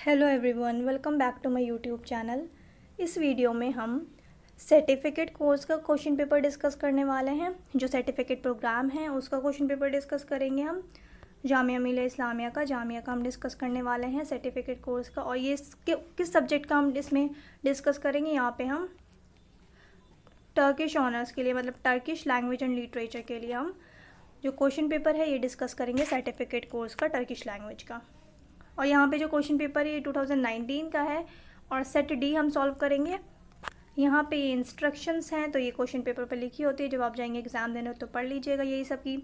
Hello everyone, welcome back to my YouTube channel. इस video में हम सर्टिफिकेट कोर्स का क्वेश्चन पेपर डिस्कस करने वाले हैं। जो सर्टिफिकेट प्रोग्राम है उसका क्वेश्चन पेपर डिस्कस करेंगे हम। जामिया मिलिया इस्लामिया का हम डिस्कस करने वाले हैं सर्टिफिकेट कोर्स का। और ये किस सब्जेक्ट का हम इसमें डिस्कस करेंगे, यहाँ पे हम टर्किश ऑनर्स के लिए, मतलब टर्किश लैंग्वेज एंड लिटरेचर के लिए हम जो क्वेश्चन पेपर है ये डिस्कस करेंगे सर्टिफिकेट कोर्स का, टर्किश लैंग्वेज का। और यहाँ पे जो क्वेश्चन पेपर है ये 2019 का है और सेट डी हम सॉल्व करेंगे। यहाँ पे ये इंस्ट्रक्शंस हैं, तो ये क्वेश्चन पेपर पर लिखी होती है। जब आप जाएंगे एग्ज़ाम देने तो पढ़ लीजिएगा, यही सब की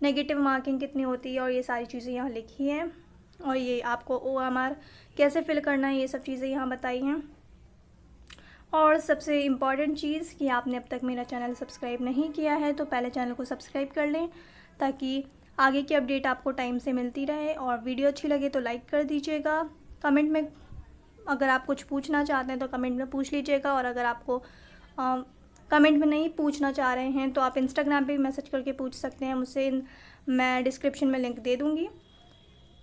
नेगेटिव मार्किंग कितनी होती है और ये सारी चीज़ें यहाँ लिखी हैं। और ये आपको OMR कैसे फिल करना है ये सब चीज़ें यहाँ बताई हैं। और सबसे इम्पॉर्टेंट चीज़ कि आपने अब तक मेरा चैनल सब्सक्राइब नहीं किया है तो पहले चैनल को सब्सक्राइब कर लें, ताकि आगे की अपडेट आपको टाइम से मिलती रहे। और वीडियो अच्छी लगे तो लाइक कर दीजिएगा। कमेंट में अगर आप कुछ पूछना चाहते हैं तो कमेंट में पूछ लीजिएगा। और अगर आपको कमेंट में नहीं पूछना चाह रहे हैं तो आप इंस्टाग्राम पे भी मैसेज करके पूछ सकते हैं मुझसे, मैं डिस्क्रिप्शन में लिंक दे दूँगी।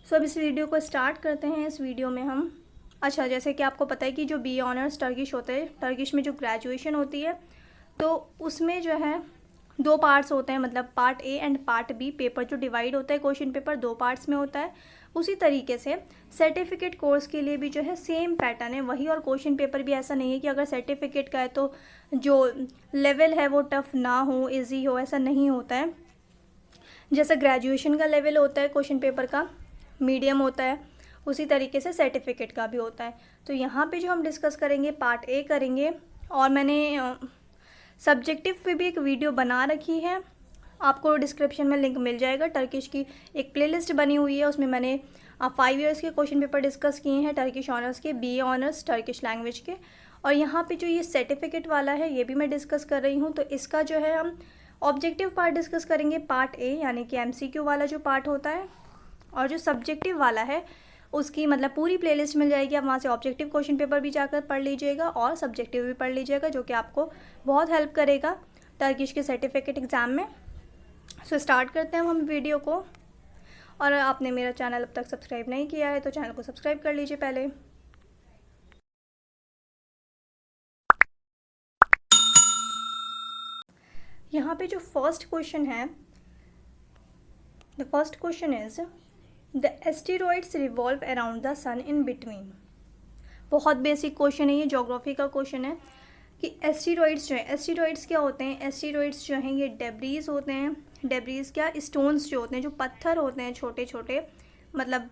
सो अब इस वीडियो को स्टार्ट करते हैं। इस वीडियो में हम जैसे कि आपको पता है कि जो BA ऑनर्स टर्किश होते हैं, टर्किश में जो ग्रेजुएशन होती है तो उसमें जो है 2 पार्ट्स होते हैं, मतलब part A and part B। Paper जो डिवाइड होता है, क्वेश्चन पेपर 2 पार्ट्स में होता है। उसी तरीके से सर्टिफिकेट कोर्स के लिए भी जो है सेम पैटर्न है वही। और क्वेश्चन पेपर भी ऐसा नहीं है कि अगर सर्टिफिकेट का है तो जो लेवल है वो टफ़ ना हो, इजी हो, ऐसा नहीं होता है। जैसा ग्रेजुएशन का लेवल होता है क्वेश्चन पेपर का, मीडियम होता है, उसी तरीके से सर्टिफिकेट का भी होता है। तो यहाँ पे जो हम डिस्कस करेंगे पार्ट A करेंगे। और मैंने सब्जेक्टिव पे भी एक वीडियो बना रखी है, आपको डिस्क्रिप्शन में लिंक मिल जाएगा। टर्किश की एक प्लेलिस्ट बनी हुई है, उसमें मैंने 5 ईयर्स के क्वेश्चन पेपर डिस्कस किए हैं टर्किश ऑनर्स के, BA ऑनर्स टर्किश लैंग्वेज के। और यहाँ पे जो ये सर्टिफिकेट वाला है ये भी मैं डिस्कस कर रही हूँ। तो इसका जो है हम ऑब्जेक्टिव पार्ट डिस्कस करेंगे पार्ट A, यानी कि MCQ वाला जो पार्ट होता है। और जो सब्जेक्टिव वाला है उसकी मतलब पूरी प्लेलिस्ट मिल जाएगी, आप वहाँ से ऑब्जेक्टिव क्वेश्चन पेपर भी जाकर पढ़ लीजिएगा और सब्जेक्टिव भी पढ़ लीजिएगा, जो कि आपको बहुत हेल्प करेगा टर्किश के सर्टिफिकेट एग्ज़ाम में। सो स्टार्ट करते हैं हम वीडियो को। और आपने मेरा चैनल अब तक सब्सक्राइब नहीं किया है तो चैनल को सब्सक्राइब कर लीजिए पहले। यहाँ पे जो फर्स्ट क्वेश्चन है, the first question is the asteroids revolve around the sun in between. बहुत बेसिक क्वेश्चन है ये, ज्योग्राफी का क्वेश्चन है कि एस्टेरॉइड्स जो है, एस्टेरॉइड्स क्या होते हैं। एस्टेरॉइड्स जो हैं ये डेब्रीज होते हैं। डेब्रीज क्या, स्टोन्स जो होते हैं, जो पत्थर होते हैं छोटे छोटे, मतलब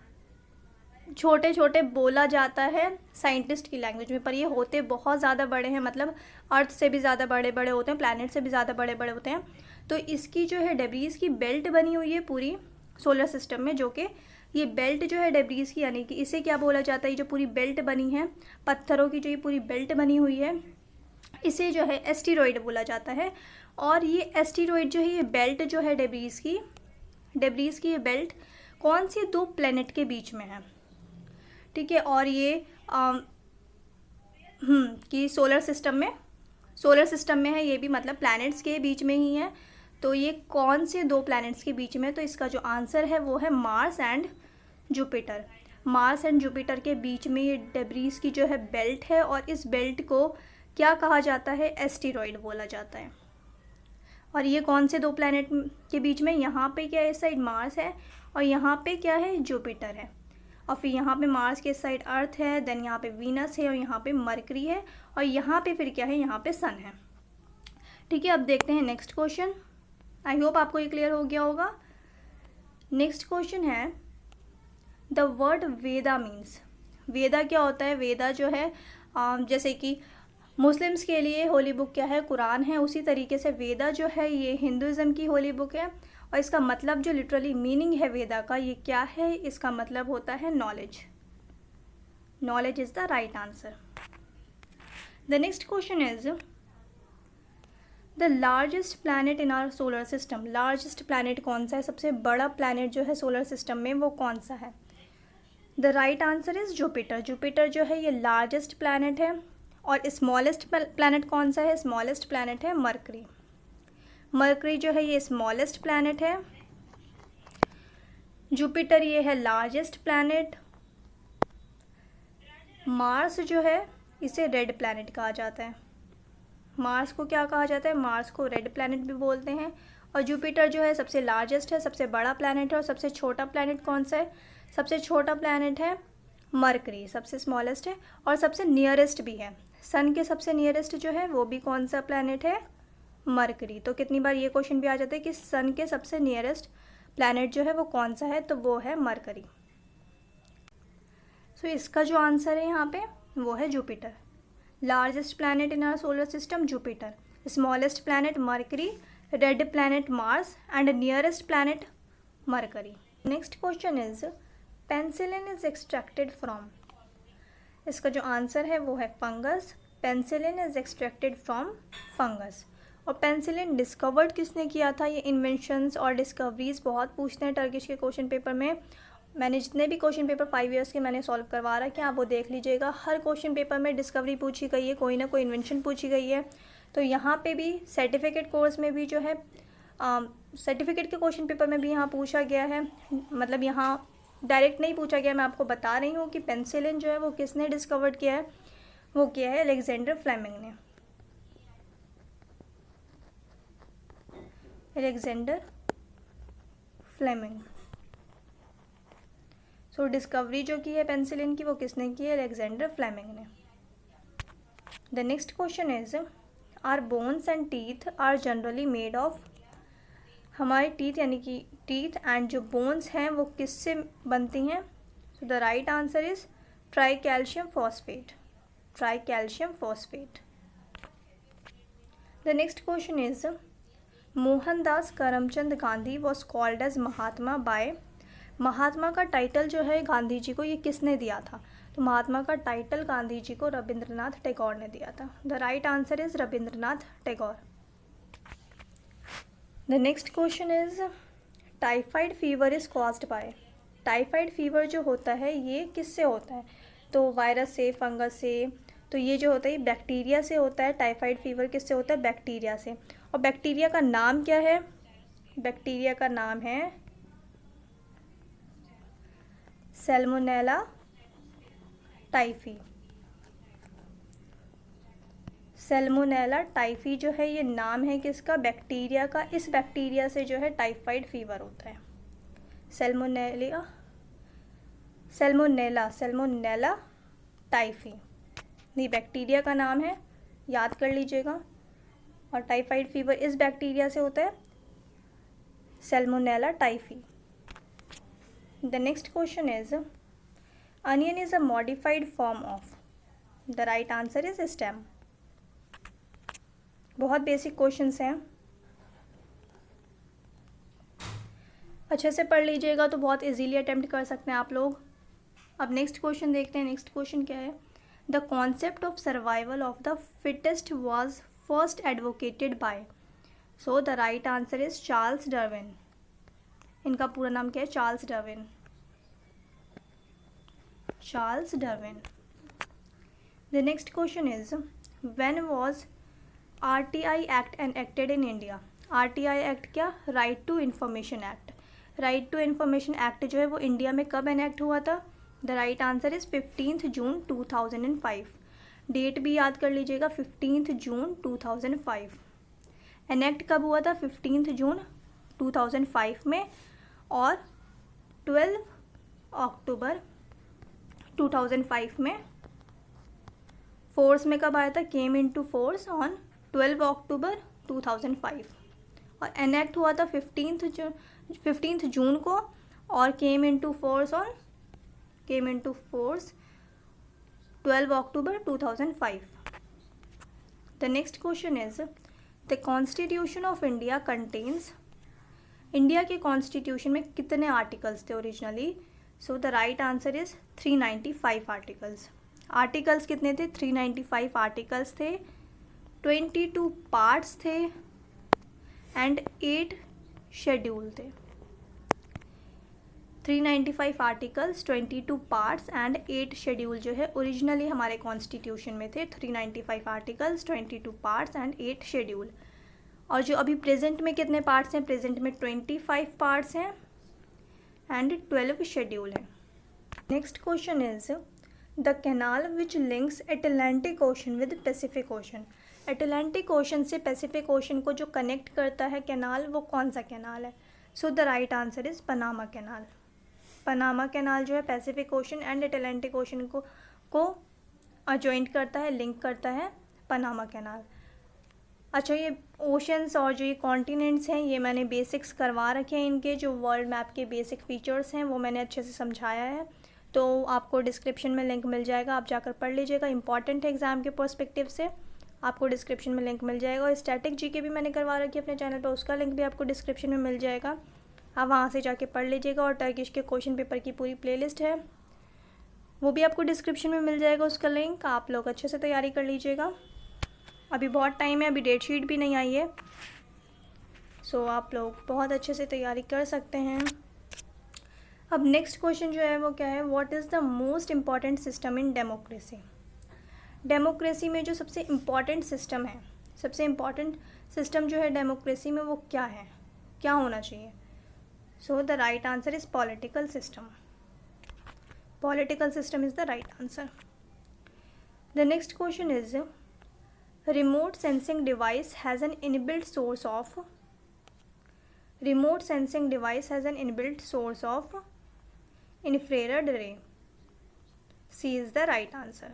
छोटे छोटे बोला जाता है साइंटिस्ट की लैंग्वेज में, पर ये होते बहुत ज़्यादा बड़े हैं, मतलब अर्थ से भी ज़्यादा बड़े बड़े होते हैं, प्लैनेट से भी ज़्यादा बड़े बड़े होते हैं। तो इसकी जो है डेब्रीज की बेल्ट बनी हुई है पूरी सोलर सिस्टम में, जो कि ये बेल्ट जो है डेब्रीज की, यानी कि इसे क्या बोला जाता है, ये जो पूरी बेल्ट बनी है पत्थरों की, जो ये पूरी बेल्ट बनी हुई है, इसे जो है एस्टेरॉइड बोला जाता है। और ये एस्टेरॉइड जो है, ये बेल्ट जो है डेब्रीज की ये बेल्ट कौन सी 2 प्लैनेट के बीच में है, ठीक है। और ये कि सोलर सिस्टम में है, ये भी मतलब प्लैनेट्स के बीच में ही है। तो ये कौन से 2 प्लैनेट्स के बीच में, तो इसका जो आंसर है वो है Mars and Jupiter. Mars and Jupiter के बीच में ये डेब्रीज की जो है बेल्ट है, और इस बेल्ट को क्या कहा जाता है, एस्टेरॉइड बोला जाता है। और ये कौन से 2 प्लैनेट के बीच में, यहाँ पे क्या है, इस साइड मार्स है और यहाँ पे क्या है, जुपिटर है। और फिर यहाँ पे मार्स के साइड अर्थ है, देन यहाँ पे वीनस है और यहाँ पे मरकरी है, और यहाँ पे फिर क्या है, यहाँ पे सन है, ठीक है। अब देखते हैं नेक्स्ट क्वेश्चन। आई होप आपको ये क्लियर हो गया होगा। नेक्स्ट क्वेश्चन है द वर्ड वेदा मीन्स। वेदा क्या होता है, वेदा जो है जैसे कि मुस्लिम्स के लिए होली बुक क्या है, कुरान है, उसी तरीके से वेदा जो है ये हिंदुज़म की होली बुक है। और इसका मतलब जो लिटरली मीनिंग है वेदा का, ये क्या है, इसका मतलब होता है knowledge. Knowledge is the right answer. The next question is the largest planet in our solar system. Largest planet कौन सा है, सबसे बड़ा प्लैनेट जो है सोलर सिस्टम में वो कौन सा है। The right answer is Jupiter. Jupiter जो है ये लार्जेस्ट प्लैनेट है। और स्मॉलेस्ट प्लैनेट कौन सा है, स्मॉलेस्ट प्लैनेट है मरकरी। मरकरी जो है ये स्मॉलेस्ट प्लैनेट है। जुपिटर ये है लार्जेस्ट प्लैनेट। मार्स जो है इसे रेड प्लैनेट कहा जाता है। मार्स को क्या कहा जाता है? मार्स को रेड प्लैनेट भी बोलते हैं। और जुपिटर जो है सबसे लार्जेस्ट है, सबसे बड़ा प्लैनेट है। और सबसे छोटा प्लैनेट कौन सा है? सबसे छोटा प्लैनेट है मरकरी, सबसे स्मॉलेस्ट है और सबसे नियरेस्ट भी है। सन के सबसे नियरेस्ट जो है वो भी कौन सा प्लैनेट है? मरकरी। तो कितनी बार ये क्वेश्चन भी आ जाता है कि सन के सबसे नियरेस्ट प्लैनेट जो है वो कौन सा है? तो वो है मरकरी। सो इसका जो आंसर है यहाँ पे वो है Jupiter. Largest planet in our solar system Jupiter, smallest planet Mercury, red planet Mars and nearest planet Mercury. Next question is penicillin is extracted from. इसका जो आंसर है वो है fungus. Penicillin is extracted from fungus. और penicillin discovered किसने किया था? ये इन्वेंशंस और डिस्कवरीज बहुत पूछते हैं टर्किश के क्वेश्चन पेपर में। मैंने जितने भी क्वेश्चन पेपर 5 ईयर्स के मैंने सॉल्व करवा रखे हैं, आप वो देख लीजिएगा। हर क्वेश्चन पेपर में डिस्कवरी पूछी गई है, कोई ना कोई इन्वेंशन पूछी गई है। तो यहाँ पे भी सर्टिफिकेट कोर्स में भी जो है सर्टिफिकेट के क्वेश्चन पेपर में भी यहाँ पूछा गया है। मतलब यहाँ डायरेक्ट नहीं पूछा गया, मैं आपको बता रही हूँ कि पेनिसिलिन जो है वो किसने डिस्कवर्ड किया है? वो किया है अलेक्जेंडर फ्लेमिंग ने। Alexander Fleming. सो डिस्कवरी जो की है पेनिसिलिन की वो किसने की है? अलेक्जेंडर फ्लेमिंग ने। The next question is are bones and teeth are generally made of. हमारे टीथ यानी कि टीथ एंड जो बोन्स हैं वो किससे बनती हैं? So the right answer is tricalcium phosphate. Tricalcium phosphate. The next question is Mohandas Karamchand Gandhi was called as Mahatma by. Mahatma का टाइटल जो है गांधी जी को ये किसने दिया था? तो महात्मा का टाइटल गांधी जी को रविंद्रनाथ टैगोर ने दिया था। The right answer is Rabindranath Tagore. The next question is typhoid fever is caused by. Typhoid fever जो होता है ये किससे होता है? तो वायरस से, फंगस से। तो ये जो होता है बैक्टीरिया से होता है। टाइफाइड फीवर किससे होता है? बैक्टीरिया से। और बैक्टीरिया का नाम क्या है? बैक्टीरिया का नाम है सैल्मोनेला टाइफी। सैल्मोनेला टाइफी जो है ये नाम है किसका? बैक्टीरिया का। इस बैक्टीरिया से जो है टाइफाइड फीवर होता है। सैल्मोनेला टाइफी ये बैक्टीरिया का नाम है, याद कर लीजिएगा। और टाइफाइड फीवर इस बैक्टीरिया से होता है, Salmonella typhi. The next question is onion is a modified form of. The right answer is stem. बहुत बेसिक क्वेश्चंस हैं, अच्छे से पढ़ लीजिएगा तो बहुत इजीली अटेम्प्ट कर सकते हैं आप लोग। अब नेक्स्ट क्वेश्चन देखते हैं। नेक्स्ट क्वेश्चन क्या है? The concept of survival of the fittest was first advocated by. So the right answer is Charles Darwin. इनका पूरा नाम क्या है? Charles Darwin. Charles Darwin. The next question is when was RTI act enacted in India. RTI act क्या? Right to information act. Right to information act जो है वो India में कब एनेक्ट हुआ था? The right answer is 15 June 2005। Date भी याद कर लीजिएगा, 15 जून 2005। एनेक्ट कब हुआ था? 15 जून 2005 में। और 12 अक्टूबर 2005 में फोर्स में कब आया था? केम इनटू फोर्स ऑन 12 अक्टूबर 2005। और एनेक्ट हुआ था 15 जून को और came into force 12 October 2005। The next question is the constitution of India contains. India के कॉन्स्टिट्यूशन में कितने आर्टिकल्स थे originally? So the right answer is 395 articles. Articles कितने थे? 395 आर्टिकल्स थे, 22 पार्ट्स थे एंड 8 शेड्यूल थे। 395 आर्टिकल्स, 22 पार्ट्स एंड 8 शेड्यूल जो है ओरिजिनली हमारे कॉन्स्टिट्यूशन में थे। 395 आर्टिकल्स, 22 पार्ट्स एंड 8 शेड्यूल। और जो अभी प्रेजेंट में कितने पार्ट्स हैं? प्रेजेंट में 25 पार्ट्स हैं एंड 12 शेड्यूल हैं। Next question is the canal which links Atlantic ocean with Pacific ocean. Atlantic ocean से पैसिफिक ओशन को जो कनेक्ट करता है कैनाल, वो कौन सा कैनाल है? So the right answer is Panama canal. Panama canal जो है Pacific ocean and Atlantic ocean को जॉइंट करता है, लिंक करता है, पनामा कैनाल। अच्छा, ये ओशंस और जो ये कॉन्टिनेंट्स हैं ये मैंने बेसिक्स करवा रखे हैं, इनके जो वर्ल्ड मैप के बेसिक फीचर्स हैं वो मैंने अच्छे से समझाया है, तो आपको डिस्क्रिप्शन में लिंक मिल जाएगा, आप जाकर पढ़ लीजिएगा। इंपॉर्टेंट है एग्ज़ाम के पर्सपेक्टिव से, आपको डिस्क्रिप्शन में लिंक मिल जाएगा। और स्टैटिक जीके भी मैंने करवा रखी है अपने चैनल पर, उसका लिंक भी आपको डिस्क्रिप्शन में मिल जाएगा, आप वहाँ से जाके पढ़ लीजिएगा। और टर्किश के क्वेश्चन पेपर की पूरी प्लेलिस्ट है, वो भी आपको डिस्क्रिप्शन में मिल जाएगा उसका लिंक, आप लोग अच्छे से तैयारी कर लीजिएगा। अभी बहुत टाइम है, अभी डेट शीट भी नहीं आई है, सो आप लोग बहुत अच्छे से तैयारी कर सकते हैं। अब नेक्स्ट क्वेश्चन जो है वो क्या है, what is the most important system in democracy. Democracy में जो सबसे इम्पॉर्टेंट सिस्टम है, सबसे इम्पॉर्टेंट सिस्टम जो है डेमोक्रेसी में वो क्या है, क्या होना चाहिए? सो the right answer is political system. Political system is the right answer. The next question is remote sensing device has an inbuilt source of infrared ray. C is the right answer.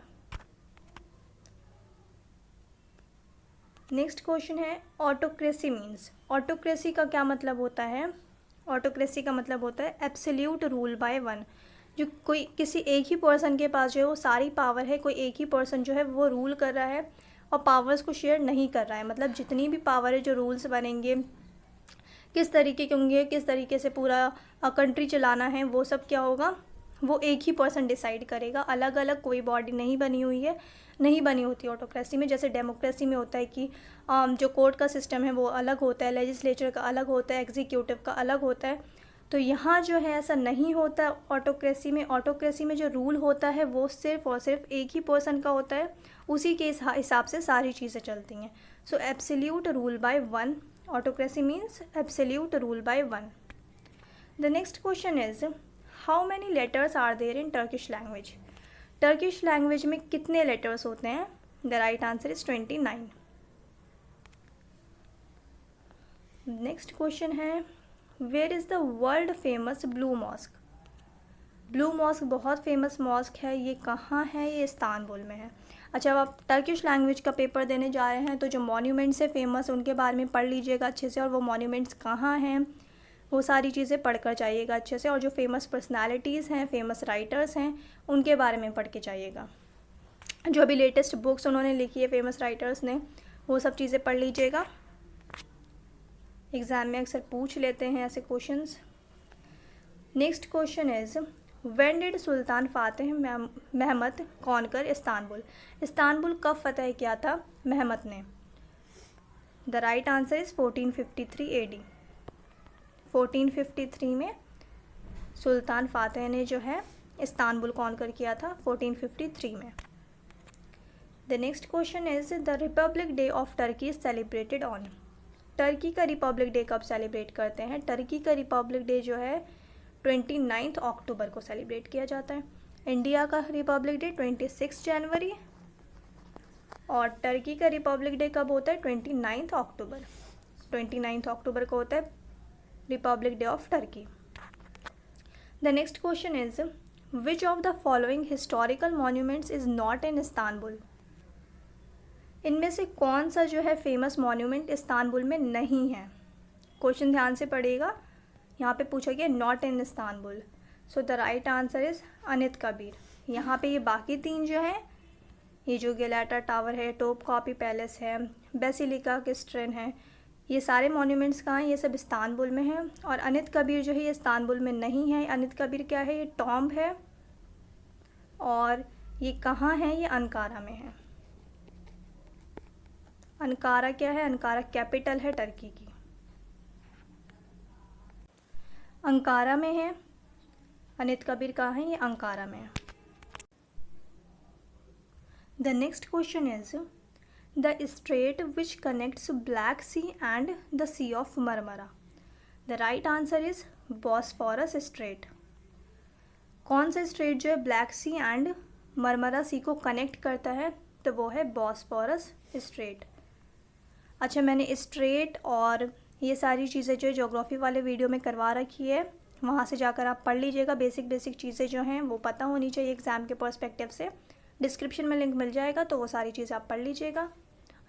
Next question है autocracy means. Autocracy का क्या मतलब होता है? Autocracy का मतलब होता है एब्सोल्यूट रूल बाय वन। जो कोई किसी एक ही पर्सन के पास जो है वो सारी पावर है, कोई एक ही पर्सन जो है वो रूल कर रहा है और पावर्स को शेयर नहीं कर रहा है। मतलब जितनी भी पावर है, जो रूल्स बनेंगे, किस तरीके के होंगे, किस तरीके से पूरा कंट्री चलाना है, वो सब क्या होगा, वो एक ही पर्सन डिसाइड करेगा। अलग अलग कोई बॉडी नहीं बनी हुई है, नहीं बनी होती ऑटोक्रेसी में। जैसे डेमोक्रेसी में होता है कि जो कोर्ट का सिस्टम है वो अलग होता है, लेजिस्लेचर का अलग होता है, एग्जीक्यूटिव का अलग होता है। तो यहाँ जो है ऐसा नहीं होता ऑटोक्रेसी में। ऑटोक्रेसी में जो रूल होता है वो सिर्फ और सिर्फ एक ही पर्सन का होता है, उसी के हिसाब से सारी चीज़ें चलती हैं। So absolute rule by one, autocracy means absolute rule by one. The next question is how many letters are there in Turkish language. Turkish language में कितने लेटर्स होते हैं? The right answer is 29। Next question है where is the world famous blue mosque. Blue mosque बहुत famous mosque है, ये कहाँ है? ये इस्तांबुल में है। अच्छा, अब आप टर्किश लैंग्वेज का पेपर देने जा रहे हैं तो जो मॉन्यूमेंट्स है फेमस, उनके बारे में पढ़ लीजिएगा अच्छे से, और वो मॉन्यूमेंट्स कहाँ हैं वो सारी चीज़ें पढ़ कर जाइएगा अच्छे से। और जो फेमस पर्सनालिटीज़ हैं, फेमस राइटर्स हैं, उनके बारे में पढ़ के जाइएगा। जो अभी लेटेस्ट बुक्स उन्होंने लिखी है फेमस राइटर्स ने, वो सब चीज़ें पढ़ लीजिएगा। एग्ज़ाम में अक्सर पूछ लेते हैं ऐसे questions. Next question is when did sultan Fatih Mehmed conquer Istanbul. Istanbul कब फतह किया था महमद ने? The right answer is 1453 AD। 1453 में सुल्तान फातिह ने जो है इस्तांबुल कॉन्कर किया था, 1453 में। The next question is the Republic day of Turkey is celebrated on. Turkey का रिपब्लिक डे कब सेलिब्रेट करते हैं? टर्की का रिपब्लिक डे जो है 29 अक्टूबर को सेलिब्रेट किया जाता है। इंडिया का रिपब्लिक डे 26 जनवरी, और टर्की का रिपब्लिक डे कब होता है? 29 अक्टूबर। 29 अक्टूबर को होता है Republic day of Turkey. The next question is which of the following historical monuments is not in Istanbul. इनमें से कौन सा जो है फेमस मॉन्यूमेंट इस्तांबुल में नहीं है? क्वेश्चन ध्यान से पढ़िएगा, यहाँ पे पूछा गया not in Istanbul. So the right answer is Anit Kabir. यहाँ पे ये बाकी तीन जो है, ये जो गेलाटा टावर है, टोपकापी पैलेस है, बेसिलिका किस्ट्रेन है, ये सारे मॉन्यूमेंट्स कहाँ हैं? ये सब इस्तांबुल में हैं। और अनित कबीर जो है ये इस्तांबुल में नहीं है। अनित कबीर क्या है? ये टॉम्ब है, और ये कहाँ है? ये अंकारा में है। अंकारा क्या है? अंकारा कैपिटल है टर्की की, अंकारा में है। अनित कबीर कहाँ है? ये अंकारा में है। The next question is the strait which connects Black Sea and the Sea of Marmara. The right answer is Bosphorus strait. कौन सा स्ट्रेट जो है Black Sea and Marmara Sea को कनेक्ट करता है, तो वो है बॉस्फोरस स्ट्रेट। अच्छा, मैंने स्ट्रेट और ये सारी चीज़ें जो ज्योग्राफी वाले वीडियो में करवा रखी है, वहाँ से जाकर आप पढ़ लीजिएगा। बेसिक चीज़ें जो हैं वो पता होनी चाहिए एग्ज़ाम के पर्सपेक्टिव से। डिस्क्रिप्शन में लिंक मिल जाएगा, तो वो सारी चीज़ें आप पढ़ लीजिएगा।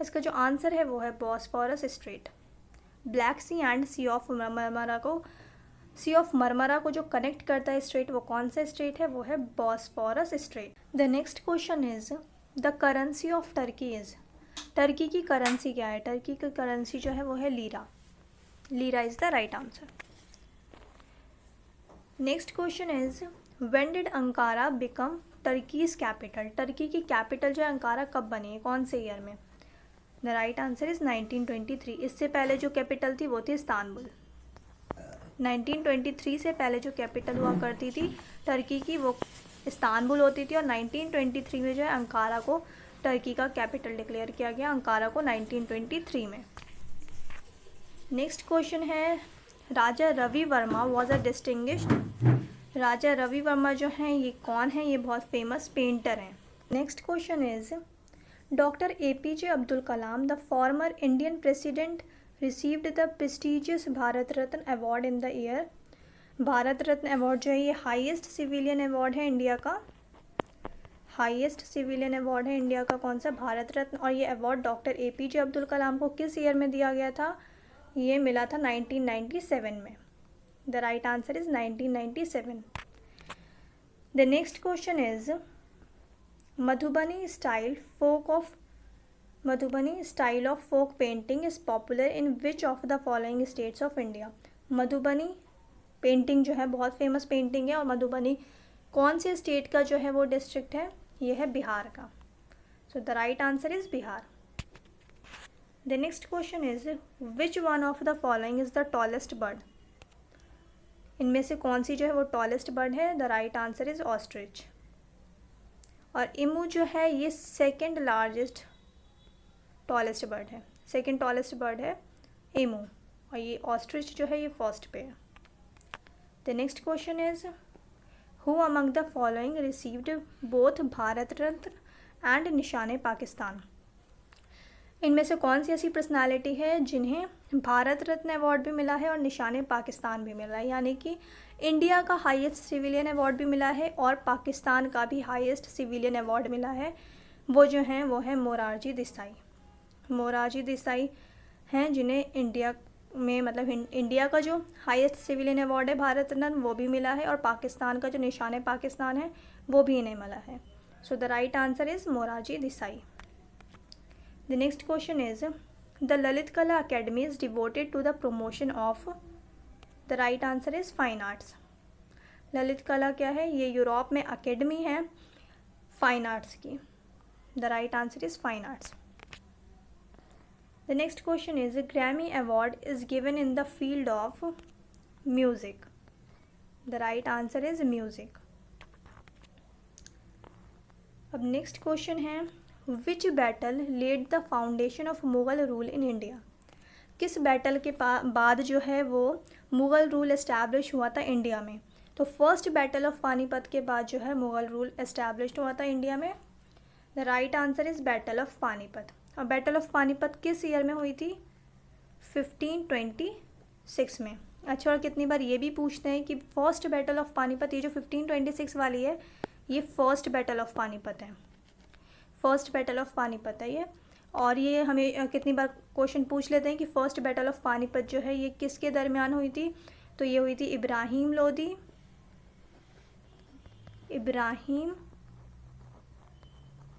इसका जो आंसर है वो है Bosphorus strait. Black Sea and Sea of Marmara को जो कनेक्ट करता है स्ट्रेट, वो कौन सा स्ट्रेट है? वो है Bosphorus straight. The next question is the currency of Turkey is. Turkey की करेंसी क्या है? टर्की की करेंसी जो है वो है lira. Lira is the right answer. Next question is when did Ankara become Turkey's capital. Turkey की capital जो है अंकारा कब बनी है, कौन से ईयर में? The right answer is 1923। इससे पहले जो कैपिटल थी वो थी इस्तांबुल। 1923 से पहले जो कैपिटल हुआ करती थी टर्की की, वो इस्तांबुल होती थी, और 1923 में जो है अंकारा को टर्की का कैपिटल डिक्लेयर किया गया, अंकारा को 1923 में। नेक्स्ट क्वेश्चन है Raja Ravi Varma was a distinguished. Raja Ravi Varma जो हैं ये कौन है? ये बहुत फेमस पेंटर हैं। Next question is doctor APJ Abdul Kalam the former Indian president received the prestigious Bharat Ratna award in the year. Bharat Ratna award जो है ये हाईएस्ट सिविलियन अवार्ड है इंडिया का। हाईएस्ट सिविलियन अवार्ड है इंडिया का कौन सा? भारत रत्न। और ये अवार्ड डॉक्टर APJ अब्दुल कलाम को किस ईयर में दिया गया था? ये मिला था 1997 में। The right answer is 1997। The next question is Madhubani style of folk painting is popular in which of the following states of India. Madhubani painting जो है बहुत फेमस पेंटिंग है, और मधुबनी कौन से स्टेट का जो है वो डिस्ट्रिक्ट है? ये है बिहार का। सो the right answer is Bihar. The next question is which one of the following is the tallest bird. इनमें से कौन सी जो है वो टॉलेस्ट बर्ड है? The right answer is ostrich. और इमू जो है ये सेकंड लार्जेस्ट टॉलेस्ट बर्ड है। सेकंड टॉलेस्ट बर्ड है इमू, और ये ऑस्ट्रिच जो है ये फर्स्ट पे है। The next question is who among the following received both Bharat Ratna and निशाने पाकिस्तान। इनमें से कौन सी ऐसी पर्सनालिटी है जिन्हें भारत रत्न अवार्ड भी मिला है और निशाने पाकिस्तान भी मिला है? यानी कि इंडिया का हाईएस्ट सिविलियन अवार्ड भी मिला है और पाकिस्तान का भी हाईएस्ट सिविलियन अवार्ड मिला है। वो जो हैं वो है मोरारजी देसाई। मोरारजी देसाई हैं जिन्हें इंडिया में, मतलब इंडिया का जो हाईएस्ट सिविलियन अवार्ड है भारत रत्न, वो भी मिला है, और पाकिस्तान का जो निशाने पाकिस्तान है वो भी इन्हें मिला है। So the right answer is Morarji Desai. The next question is the Lalit Kala academy is devoted to the promotion of. The right answer is fine arts. Lalit Kala क्या है? ये यूरोप में अकेडमी है फाइन आर्ट्स की। The right answer is fine arts. The next question is Grammy award is given in the field of music. The right answer is music. अब next question है which battle led the foundation of Mughal rule in India. किस battle के बाद जो है वो Mughal rule establish हुआ था इंडिया में? तो फर्स्ट बैटल ऑफ पानीपत के बाद जो है मुग़ल रूल एस्टैब्लिश हुआ था इंडिया में। The right answer is battle of Panipat. और बैटल ऑफ पानीपत किस ईयर में हुई थी? 1526 में। अच्छा, और कितनी बार ये भी पूछते हैं कि फर्स्ट बैटल ऑफ पानीपत, ये जो 1526 वाली है ये फर्स्ट बैटल ऑफ पानीपत है। फर्स्ट बैटल ऑफ पानीपत है ये। और ये हमें कितनी बार क्वेश्चन पूछ लेते हैं कि फ़र्स्ट बैटल ऑफ पानीपत जो है ये किसके दरमियान हुई थी? तो ये हुई थी इब्राहिम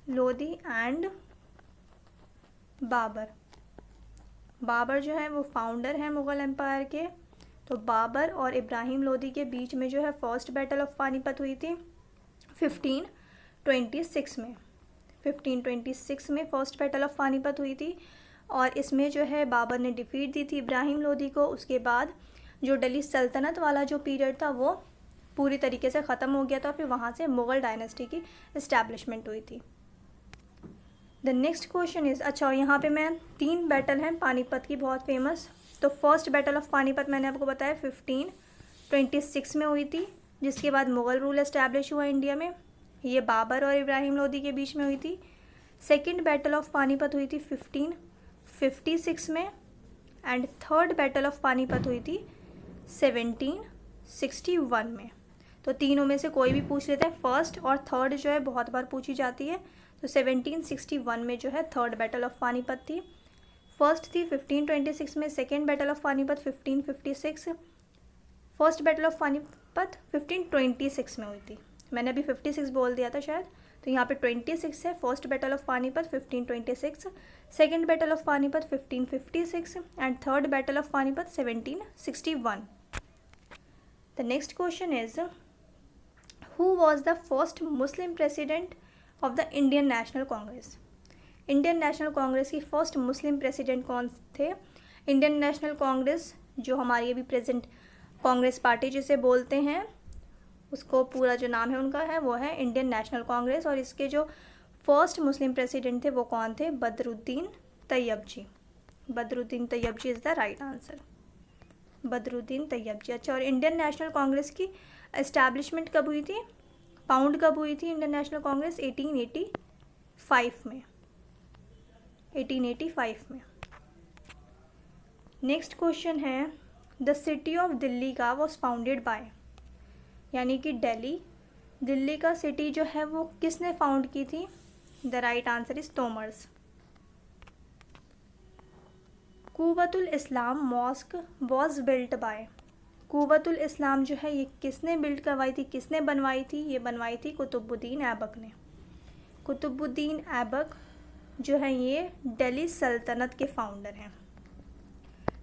लोदी एंड बाबर। बाबर जो है वो फाउंडर हैं मुग़ल एम्पायर के, तो बाबर और इब्राहिम लोदी के बीच में जो है फर्स्ट बैटल ऑफ पानीपत हुई थी 1526 में। 1526 में फर्स्ट बैटल ऑफ पानीपत हुई थी, और इसमें जो है बाबर ने डिफीट दी थी इब्राहिम लोदी को। उसके बाद जो दिल्ली सल्तनत वाला जो पीरियड था वो पूरी तरीके से ख़त्म हो गया था, फिर वहाँ से मुग़ल डायनेस्टी की इस्टेब्लिशमेंट हुई थी। द नेक्स्ट क्वेश्चन इज़, अच्छा यहाँ पे मैं 3 बैटल हैं पानीपत की बहुत फेमस। तो फर्स्ट बैटल ऑफ पानीपत मैंने आपको बताया 1526 में हुई थी, जिसके बाद मुग़ल रूल इस्टेब्लिश हुआ इंडिया में। ये बाबर और इब्राहिम लोदी के बीच में हुई थी। सेकंड बैटल ऑफ पानीपत हुई थी 1556 में and third battle of Panipat हुई थी 1761 में। तो तीनों में से कोई भी पूछ लेता है। फर्स्ट और थर्ड जो है बहुत बार पूछी जाती है। तो 1761 में जो है थर्ड बैटल ऑफ पानीपत थी। फर्स्ट थी 1526 में, second battle of Panipat 1556, first battle of Panipat 1526 में हुई थी। मैंने अभी 56 बोल दिया था शायद, तो यहाँ पे 26 है। First battle of Panipat 1526, second battle of Panipat 1556 and third battle of Panipat 1761। The next question is who was the first Muslim president of the Indian national Congress. Indian national Congress की फर्स्ट मुस्लिम प्रेसिडेंट कौन थे। इंडियन नेशनल कांग्रेस जो हमारी अभी present Congress party जिसे बोलते हैं, उसको पूरा जो नाम है उनका है वो है इंडियन नेशनल कांग्रेस। और इसके जो फर्स्ट मुस्लिम प्रेसिडेंट थे वो कौन थे, Badruddin Tyabji. Badruddin Tyabji is the right answer, Badruddin Tyabji. अच्छा, और इंडियन नेशनल कांग्रेस की एस्टैब्लिशमेंट कब हुई थी, फाउंड कब हुई थी इंडियन नेशनल कांग्रेस, 1885 में, 1885 में। नेक्स्ट क्वेश्चन है द सिटी ऑफ दिल्ली का वॉज फाउंडेड बाय, यानी कि दिल्ली का सिटी जो है वो किसने फाउंड की थी। The right answer is Tomars. Quwwatul Islam mosque was built by, Quwwatul Islam जो है ये किसने बिल्ड करवाई थी, किसने बनवाई थी, ये बनवाई थी कुतुबुद्दीन ऐबक ने। कुतुबुद्दीन ऐबक जो है ये दिल्ली सल्तनत के फाउंडर हैं।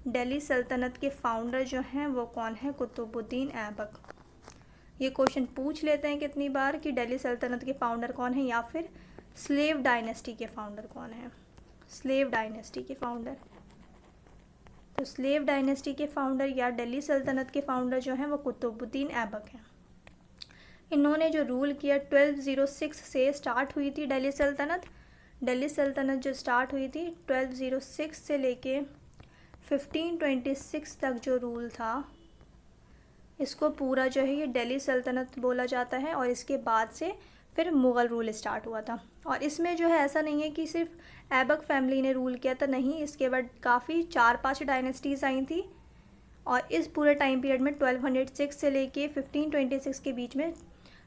दिल्ली सल्तनत के फाउंडर जो हैं वो कौन है, कुतुबुद्दीन ऐबक। ये क्वेश्चन पूछ लेते हैं कितनी बार कि दिल्ली सल्तनत के फाउंडर कौन है, या फिर स्लेव डायनेस्टी के फाउंडर कौन है, स्लेव डायनेस्टी के फाउंडर। तो स्लेव डायनेस्टी के फाउंडर या दिल्ली सल्तनत के फाउंडर जो हैं वो कुतुबुद्दीन ऐबक हैं। इन्होंने जो रूल किया 1206 से स्टार्ट हुई थी दिल्ली सल्तनत। दिल्ली सल्तनत जो स्टार्ट हुई थी 1206 से लेके 1526 तक जो रूल था, इसको पूरा जो है ये दिल्ली सल्तनत बोला जाता है। और इसके बाद से फिर मुग़ल रूल स्टार्ट हुआ था। और इसमें जो है ऐसा नहीं है कि सिर्फ ऐबक फैमिली ने रूल किया था, नहीं, इसके बाद काफ़ी 4-5 डायनेस्टीज़ आई थी। और इस पूरे टाइम पीरियड में 1206 से लेके 1526 के बीच में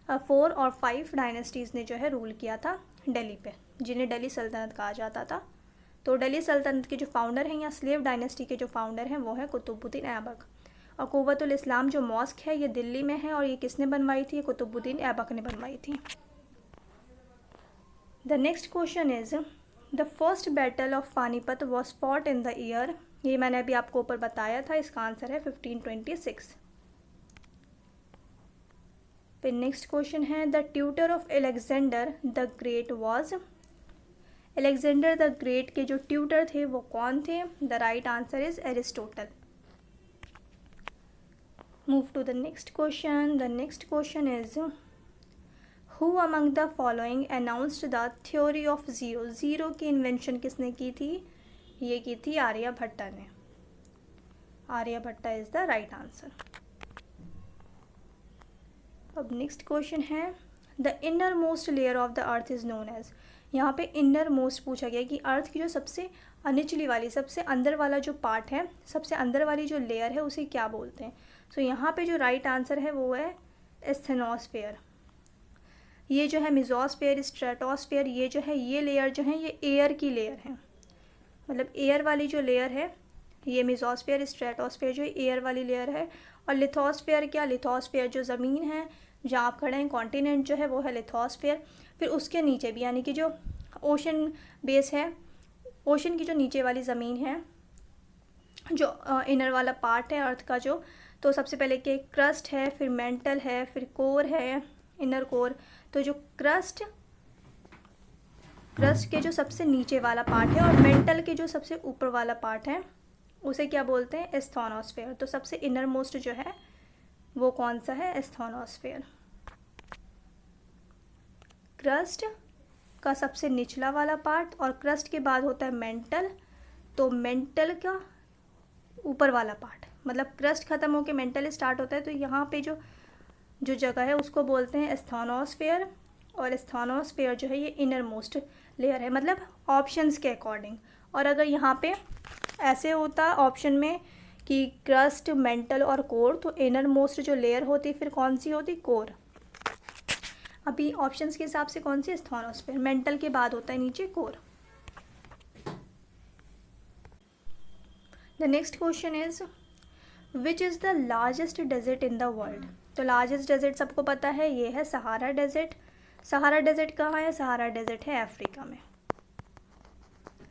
4 और 5 डायनेस्टीज़ ने जो है रूल किया था दिल्ली पे, जिन्हें दिल्ली सल्तनत कहा जाता था। तो दिल्ली सल्तनत के जो फाउंडर हैं या स्लेव डायनेस्टी के जो फाउंडर हैं वो है कुतुबुद्दीन ऐबक। और कुव्वतुल इस्लाम जो मॉस्क है ये दिल्ली में है, और ये किसने बनवाई थी, कुतुबुद्दीन ऐबक ने बनवाई थी। The next question is the first battle of Panipat was fought in the year, ये मैंने अभी आपको ऊपर बताया था, इसका आंसर है 1526। फिर नेक्स्ट क्वेश्चन है the tutor of Alexander the Great was, Alexander the Great के जो ट्यूटर थे वो कौन थे। The right answer is Aristotle. Move to the next question. The next question is who among the following announced the theory of zero, zero की invention किसने की थी, ये की थी आर्यभट्टा ने। Aryabhatta is the right answer. अब नेक्स्ट क्वेश्चन है the inner most layer of the earth is known as, यहाँ पे इनर मोस्ट पूछा गया कि अर्थ की जो सबसे निचली वाली, सबसे अंदर वाला जो पार्ट है, सबसे अंदर वाली जो लेयर है उसे क्या बोलते हैं। सो यहाँ पे जो राइट आंसर है वो है एस्थेनोस्फेयर। ये जो है मेसोस्फेयर, स्ट्रेटोस्फेयर, ये जो है ये लेयर जो है ये एयर की लेयर है, मतलब एयर वाली जो लेयर है ये मेसोस्फेयर, स्ट्रेटोस्फेयर जो एयर वाली लेयर है। और लिथोस्फेयर क्या, लिथोस्फेयर जो ज़मीन है जहाँ आप खड़े हैं, कॉन्टिनेंट जो है वो है लिथोस्फेयर। फिर उसके नीचे भी, यानी कि जो ओशन बेस है, ओशन की जो नीचे वाली ज़मीन है, जो इनर वाला पार्ट है अर्थ का जो, तो सबसे पहले के क्रस्ट है, फिर मेंटल है, फिर कोर है, इनर कोर। तो जो क्रस्ट के जो सबसे नीचे वाला पार्ट है और मेंटल के जो सबसे ऊपर वाला पार्ट है उसे क्या बोलते हैं, एस्थेनोस्फेयर। तो सबसे इनर मोस्ट जो है वो कौन सा है, एस्थेनोस्फेयर। क्रस्ट का सबसे निचला वाला पार्ट और क्रस्ट के बाद होता है मेंटल, तो मेंटल का ऊपर वाला पार्ट, मतलब क्रस्ट ख़त्म होकर मेंटल स्टार्ट होता है, तो यहाँ पे जो जगह है उसको बोलते हैं एस्थेनोस्फेयर। और स्थानोस्फीयर जो है ये इनर मोस्ट लेयर है, मतलब ऑप्शंस के अकॉर्डिंग। और अगर यहाँ पे ऐसे होता ऑप्शन में कि क्रस्ट, मेंटल और कोर, तो इनर मोस्ट जो लेयर होती फिर कौन सी होती, कोर। अभी ऑप्शंस के हिसाब से कौन सी, स्थानोस्फीयर, मेंटल के बाद होता है नीचे core. The next question is which is the largest desert in the world. तो लार्जेस्ट डेजर्ट सबको पता है, ये है सहारा डेजर्ट। सहारा डेजर्ट कहाँ है, सहारा डेजर्ट है अफ्रीका में।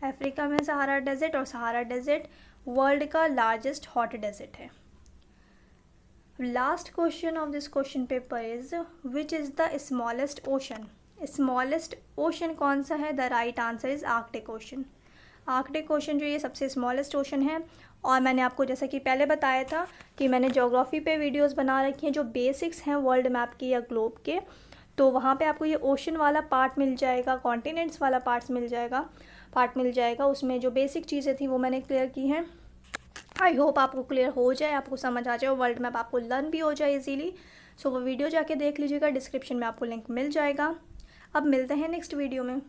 अफ्रीका में सहारा डेजर्ट, और सहारा डेजर्ट वर्ल्ड का लार्जेस्ट हॉट डेजर्ट है। Last question of this question paper is which is the smallest ocean. Smallest ocean कौन सा है, the right answer is Arctic ocean. Arctic ocean जो ये सबसे स्मॉलेस्ट ओशन है। और मैंने आपको जैसा कि पहले बताया था कि मैंने ज्योग्राफी पे वीडियोस बना रखी हैं जो बेसिक्स हैं वर्ल्ड मैप के या ग्लोब के, तो वहाँ पे आपको ये ओशन वाला पार्ट मिल जाएगा, कॉन्टिनेंट्स वाला पार्ट मिल जाएगा। उसमें जो बेसिक चीज़ें थी वो मैंने क्लियर की हैं। आई होप आपको क्लियर हो जाए, आपको समझ आ जाए, वर्ल्ड मैप आपको लर्न भी हो जाए इजीली। सो वो वीडियो जाके देख लीजिएगा, डिस्क्रिप्शन में आपको लिंक मिल जाएगा। अब मिलते हैं नेक्स्ट वीडियो में।